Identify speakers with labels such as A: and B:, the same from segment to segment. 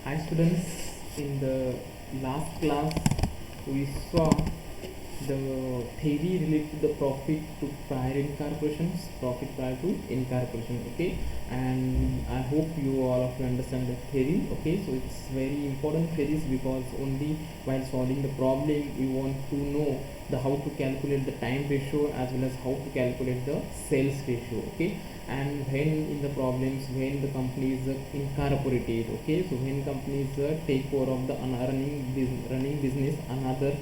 A: Hi students, in the last class we saw the theory related to the profit to prior incorporations, profit prior to incorporation, okay, and I hope you all of you understand the theory, okay. So it's very important theories because only while solving the problem we want to know the how to calculate the time ratio as well as how to calculate the sales ratio, okay. And when in the problems when the company is incorporated, okay, so when companies take over of the running business another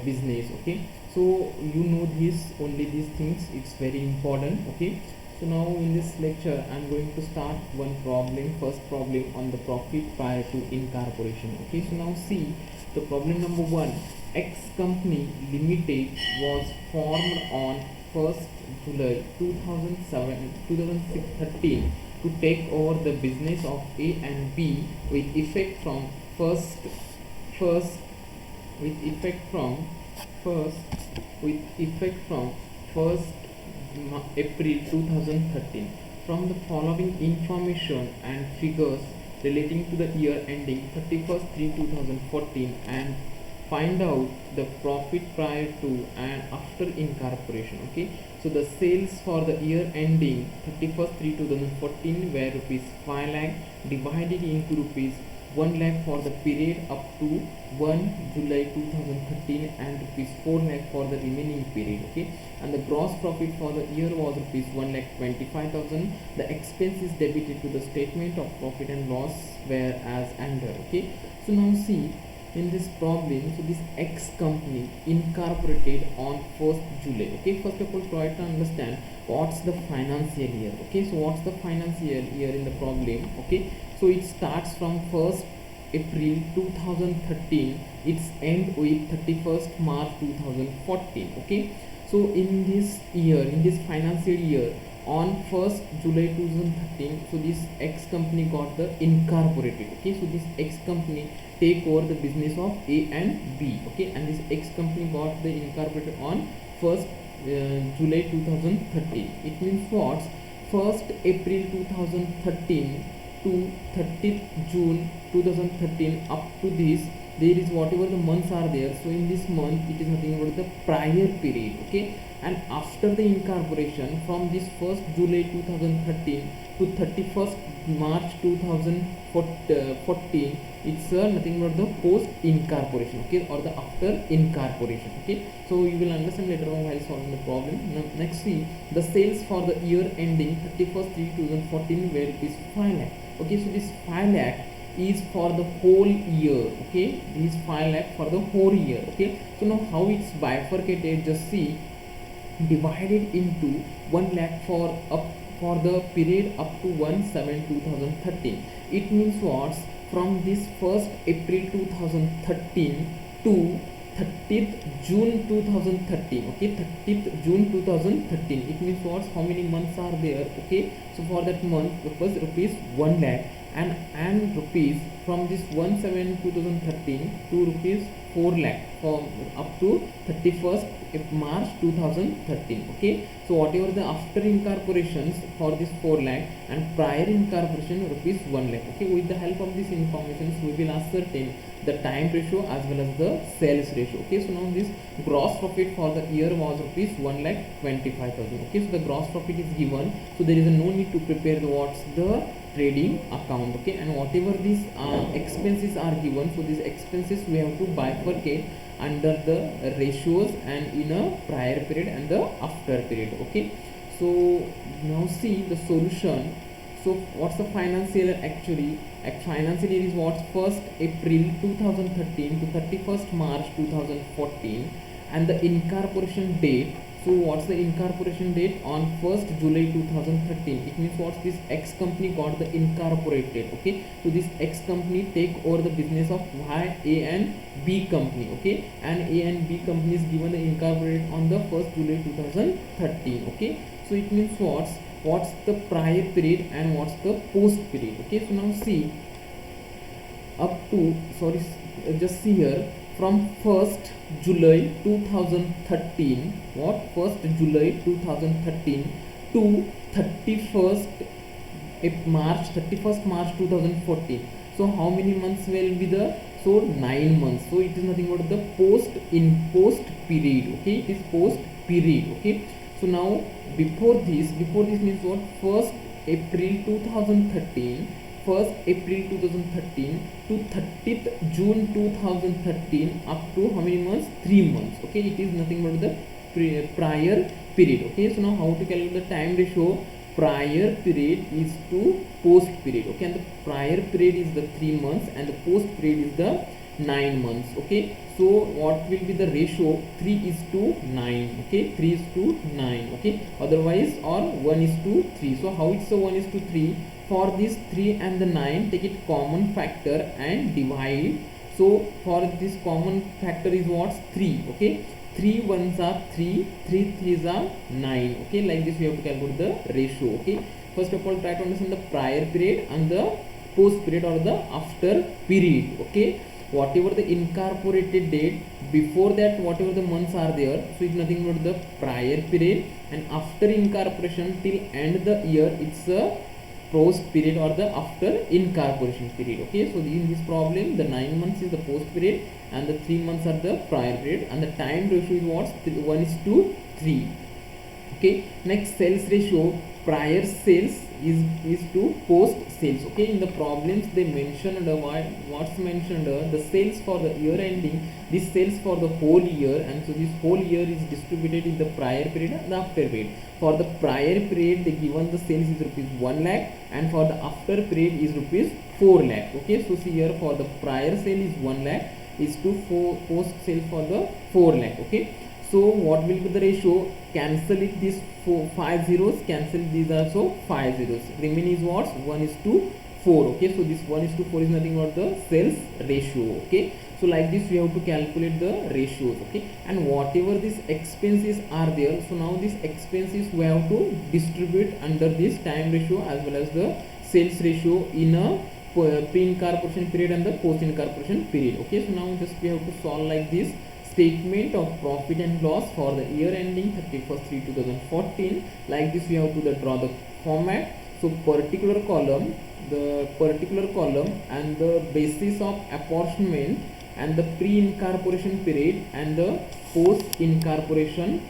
A: business, okay. So you know this only these things, it's very important, okay. So now in this lecture I'm going to start one problem, first problem on the profit prior to incorporation, okay. So now see the problem number 1. X company limited was formed on 1st July 2013 to take over the business of A and B with effect from first with effect from first with effect from 1st April 2013. From the following information and figures relating to the year ending 31st 3 2014 and find out the profit prior to and after incorporation, okay. So the sales for the year ending 31st 3 2014 were rupees 5 lakh divided into rupees 1 lakh for the period up to 1 July 2013 and rupees 4 lakh for the remaining period, okay. And the gross profit for the year was rupees 1 lakh 25,000. The expenses debited to the statement of profit and loss were as under, okay. So now see in this problem, so this X company incorporated on 1st July, okay. First of all try to understand what's the financial year, okay. So what's the financial year in the problem, okay. So it starts from 1st April 2013, its end with 31st March 2014, okay. So in this year, in this financial year, on 1st July 2013, so this X company got the incorporated, okay. So this X company take over the business of A and B, okay, and this X company got the incorporated on 1st July 2013. It means what? 1st April 2013 to 30th June 2013, up to this there is whatever the months are there, so in this month it is nothing but the prior period, okay. And after the incorporation from this 1st July 2013 to 31st March 2014, it's nothing but the post incorporation, okay, or the after incorporation, okay. So you will understand later on while solving the problem. Now next see the sales for the year ending 31st 3 2014 where it is 5 lakh, okay. So this 5 lakh is for the whole year, okay. This 5 lakh for the whole year, okay. So now how it's bifurcated, just see, divided into 1 lakh for the period up to 1/7/2013. It means what? From this 1st April 2013 to 30th June 2013, okay, 30th June 2013. It means what? How many months are there, okay. So for that month it was rupees 1 lakh and rupees from this 1/7/2013 to rupees 4 lakh from up to 31st March 2013, okay. So whatever the after incorporations for this 4 lakh and prior incorporation rupees 1 lakh, okay. With the help of these informations we will ascertain the time ratio as well as the sales ratio, okay. So now this gross profit for the year was rupees 1 lakh 25,000, okay. So the gross profit is given, so there is no need to prepare the what's the trading account, okay. And whatever these expenses are given, so these expenses we have to bifurcate under the ratios and in a prior period and the after period, okay. So now see the solution. So what's the financial year actually? Financial year is what? 1st April 2013 to 31st March 2014, and the incorporation date. So what's the incorporation date? On 1st July 2013. It means what's this X company got the incorporated, okay. So this X company take over the business of Y, A and B company, okay. And A and B company is given the incorporated on the 1st July 2013, okay. So it means what's the prior period and what's the post period, okay. So now see up to just see here from 1st July 2013, what? 1st July 2013 to 31st March 2014. So how many months will be the, so 9 months. So it is nothing but the post period. Okay, it is post period. Okay, so now before this means what? 1st April 2013, 1st April 2013 to 30th June 2013, up to how many months? 3 months. Okay, it is nothing but the prior period. Okay, so now how to calculate the time ratio? Prior period is to post period. Okay, and the prior period is the 3 months and the post period is the 9 months. Okay, so what will be the ratio? 3 is to 9. Okay, 3 is to 9. Okay, otherwise, or 1 is to 3. So how it's a 1 is to 3? For this 3 and the 9, take it common factor and divide. So for this common factor is what? 3. Okay, 3 ones are 3, 3 threes are 9. Okay, like this we have to calculate the ratio. Okay, first of all, try to understand the prior period and the post period or the after period. Okay, whatever the incorporated date, before that whatever the months are there, so it's nothing but the prior period, and after incorporation till end the year, it's a post period or the after incorporation period. Okay, so in this problem the 9 months is the post period and the 3 months are the prior period, and the time ratio is what? 1 is to 3. Okay, next, sales ratio. Prior sales is to post sales. Okay, in the problems they mentioned what's mentioned the sales for the year ending, this sales for the whole year, and so this whole year is distributed in the prior period and the after period. For the prior period they given the sales is rupees 1 lakh, and for the after period is rupees 4 lakh. Okay, so see here, for the prior sale is 1 lakh, is to post sale for the 4 lakh. Okay, so what will be the ratio? Cancel it, this 5 zeros, cancel these also 5 zeros, remain is what? 1 is to 4. Okay, so this 1 is to 4 is nothing but the sales ratio. Okay, so like this we have to calculate the ratios. Okay, and whatever these expenses are there, so now these expenses we have to distribute under this time ratio as well as the sales ratio in a pre-incorporation period and the post-incorporation period. Okay, so now just we have to solve like this. Statement of profit and loss for the year ending 31st/3/2014. Like this we have to draw the format. So particular column, and the basis of apportionment, and the pre-incorporation period and the post-incorporation.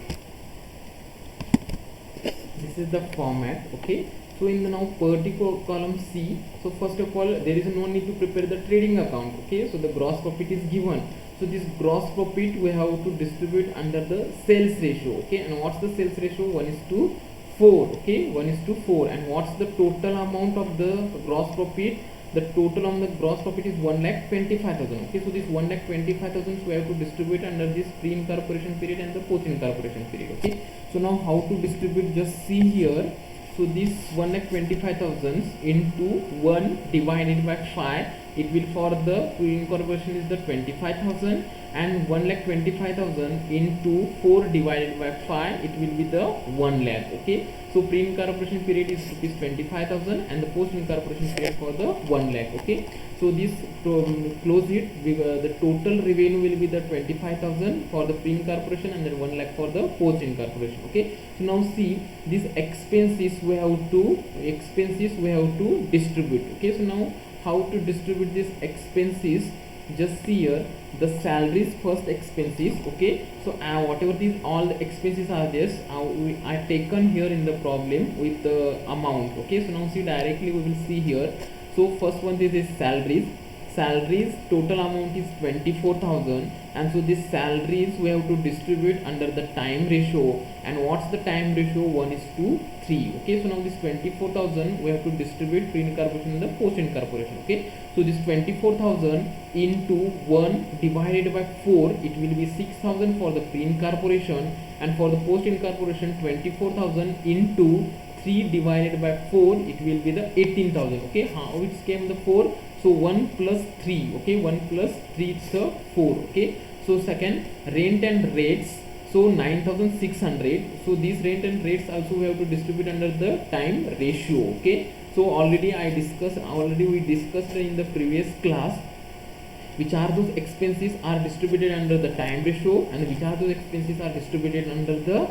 A: This is the format. Okay, so in the now particular column C, so first of all there is no need to prepare the trading account. Okay, so the gross profit is given. So this gross profit we have to distribute under the sales ratio. Okay, and what's the sales ratio? 1 is to 4. Okay, 1 is to 4. And what's the total amount of the gross profit? The total on the gross profit is 1,25,000. Okay, so this 1,25,000 we have to distribute under this pre-incorporation period and the post-incorporation period. Okay, so now how to distribute? Just see here. So this 1,25,000 into 1 divided by 5, it will, for the pre-incorporation is the 25,000, and 1,25,000 into 4 divided by 5, it will be the 1 lakh. Okay, so pre-incorporation period is rupees 25,000 and the post-incorporation period for the 1 lakh. Okay, so this close it, the total revenue will be the 25,000 for the pre-incorporation and then 1 lakh for the post-incorporation. Okay, so now see, these expenses we have to distribute. Okay, so now how to distribute these expenses? Just see here, the salaries first expenses. Okay, so whatever these all the expenses are there, I taken here in the problem with the amount. Okay, so now see, directly we will see here. So first one is salaries. Total amount is 24,000, and so this salaries we have to distribute under the time ratio. And what's the time ratio? 1 is to 3. Okay, so now this 24,000 we have to distribute pre-incorporation and the post-incorporation. Okay, so this 24,000 into 1 divided by 4, it will be 6,000 for the pre-incorporation, and for the post-incorporation 24,000 into 3 divided by 4, it will be the 18,000. Okay, how it came the 4? So 1 plus 3. Okay, 1 plus 3 it's a 4. Okay, so second, rent and rates, so 9,600. So these rent and rates also we have to distribute under the time ratio. Okay, so already we discussed in the previous class which are those expenses are distributed under the time ratio and which are those expenses are distributed under the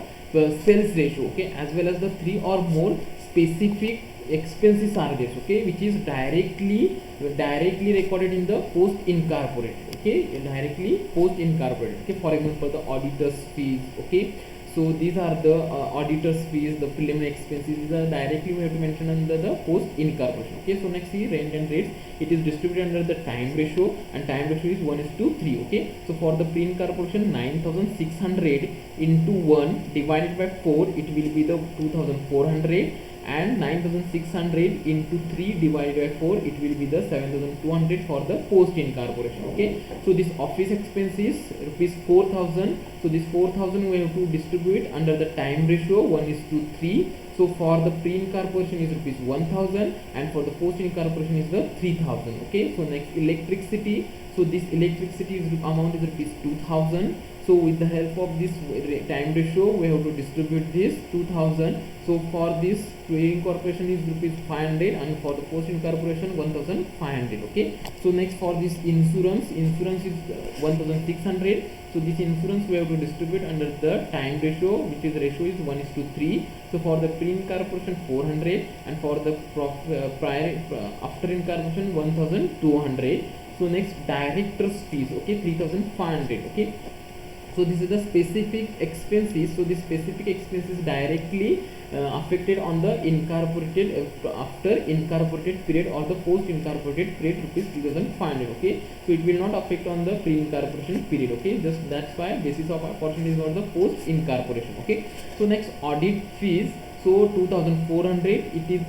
A: sales ratio. Okay, as well as the 3 or more specific expenses are this, okay, which is directly recorded in the post incorporated, okay, directly post incorporated, okay. For example, the auditor's fees, okay. So these are the auditor's fees, the preliminary expenses. These are directly we have to mention under the post incorporation, okay. So next see rent and rates. It is distributed under the time ratio, and time ratio is 1:3, okay. So for the pre incorporation, 9600 into 1 divided by 4, it will be the 2400, and 9600 into 3 divided by 4, it will be the 7200 for the post incorporation, okay. So this office expense is rupees 4000. So this 4000 we have to distribute under the time ratio 1:3. So for the pre incorporation is rupees 1000, and for the post incorporation is the 3000, okay. So next electricity. So this electricity is amount is rupees 2000. So with the help of this time ratio, we have to distribute this 2000. So for this pre incorporation is rupees 500, and for the post incorporation 1500, okay. So next for this insurance is 1600. So this insurance we have to distribute under the time ratio, which is ratio is 1:3. So for the pre incorporation 400, and for the after incorporation 1200. So next director's fees, okay, 3500, okay. So this is the specific expenses. So this specific expenses directly affected on the incorporated after incorporated period or the post incorporated period, rupees 3500, okay. So it will not affect on the pre incorporation period, okay. Just that's why basis of apportionment is not the post incorporation, okay. So next audit fees. So 2400, it is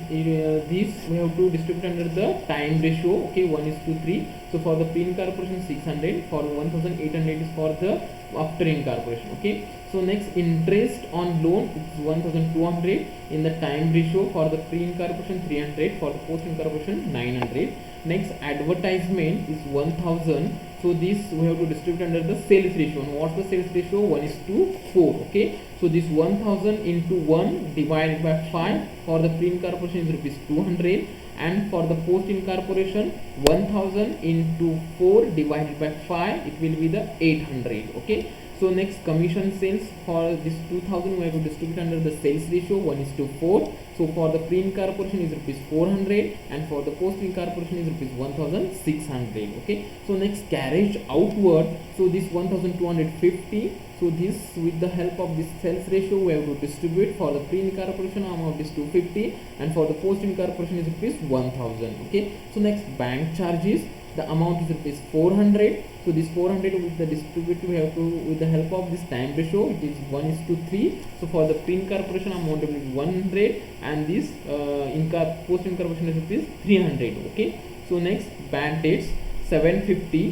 A: this we have to distribute under the time ratio, okay, 1:3. So for the pre incorporation 600, for 1800 is for the after incorporation, okay. So next interest on loan is 1200 in the time ratio, for the pre incorporation 300, for the post incorporation 900. Next advertisement is 1000. So this we have to distribute under the sales ratio. And what's the sales ratio? 1:4, okay. So this 1000 into 1 divided by 5 for the pre incorporation is rupees 200, and for the post incorporation 1000 into 4 divided by 5, it will be the 800, okay. So next commission sales, for this 2000 we have to distribute under the sales ratio 1:4. So for the pre incorporation is rupees 400, and for the post incorporation is rupees 1600, okay. So next carriage outward. So this 1250. So this with the help of this sales ratio we have to distribute. For the pre incorporation amount is 250, and for the post incorporation is rupees 1000, okay. So next bank charges. The amount is rupees 400. So this 400 with the distribute we have to with the help of this time ratio, it is 1:3. So for the pre incorporation amount will be 100, and this post incorporation is rupees 300, okay. So next bad debts 750.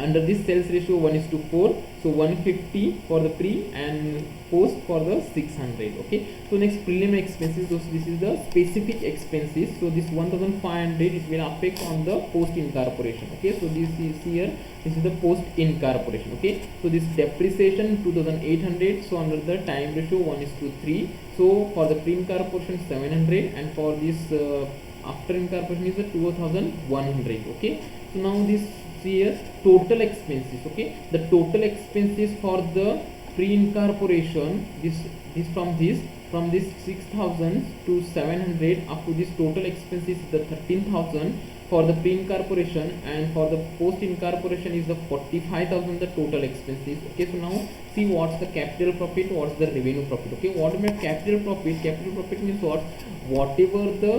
A: Under this sales ratio 1:4. So 150 for the pre and post for the 600, okay. So next preliminary expenses. So this is the specific expenses. So this 1500 it will affect on the post incorporation, okay. So this is here, this is the post incorporation, okay. So this depreciation 2800. So under the time ratio 1:3. So for the pre incorporation 700, and for this after incorporation is the 2100, okay. So now this here total expenses, okay. The total expenses for the pre incorporation, this from this 6000 to 700 up to this total expenses the 13000 for the pre incorporation, and for the post incorporation is the 45000 the total expenses, okay. So now see what's the capital profit, what's the revenue profit, okay. What means capital profit? Capital profit means what? Whatever the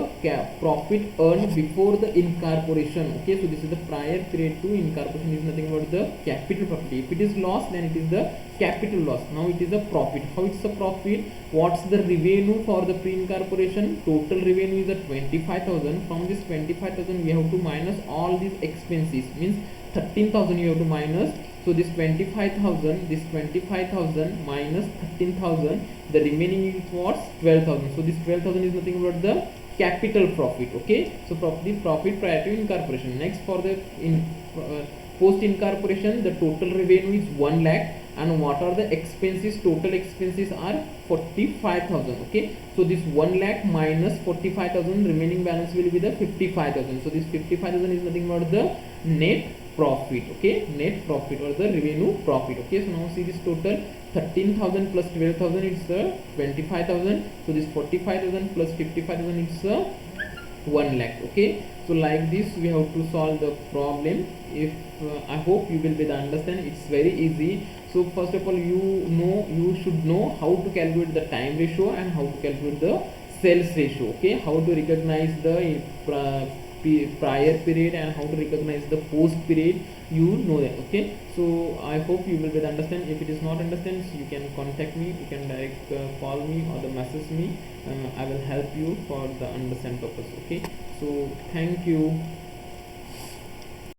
A: profit earned before the incorporation, okay. So this is the prior period to incorporation, is nothing but the capital profit. If it is loss, then it is the capital loss. Now it is a profit. How it's a profit? What's the revenue for the pre incorporation? Total revenue is the 25,000. From this 25,000 we have to minus all these expenses, means 13,000 you have to minus. So this 25,000, this 25,000 minus 13,000, the remaining is what? 12,000. So this 12,000 is nothing but the capital profit, okay. So the profit prior to incorporation. Next for the post incorporation, the total revenue is 1 lakh, and what are the expenses? Total expenses are 45,000, okay. So this 1 lakh minus 45,000, remaining balance will be the 55,000. So this 55,000 is nothing but the net profit, okay, net profit or the revenue profit. Okay, so now see this total 13,000 plus 12,000, it's 25,000. So this 45,000 plus 55,000, it's 1 lakh. Okay, so like this we have to solve the problem. If I hope you will be the understand, it's very easy. So first of all, you should know how to calculate the time ratio and how to calculate the sales ratio. Okay, how to recognize the prior period and how to recognize the post period, you know that. Okay, so I hope you will be understand. If it is not understand, so you can contact me, you can direct call me or the message me. I will help you for the understand purpose. Okay, so thank you.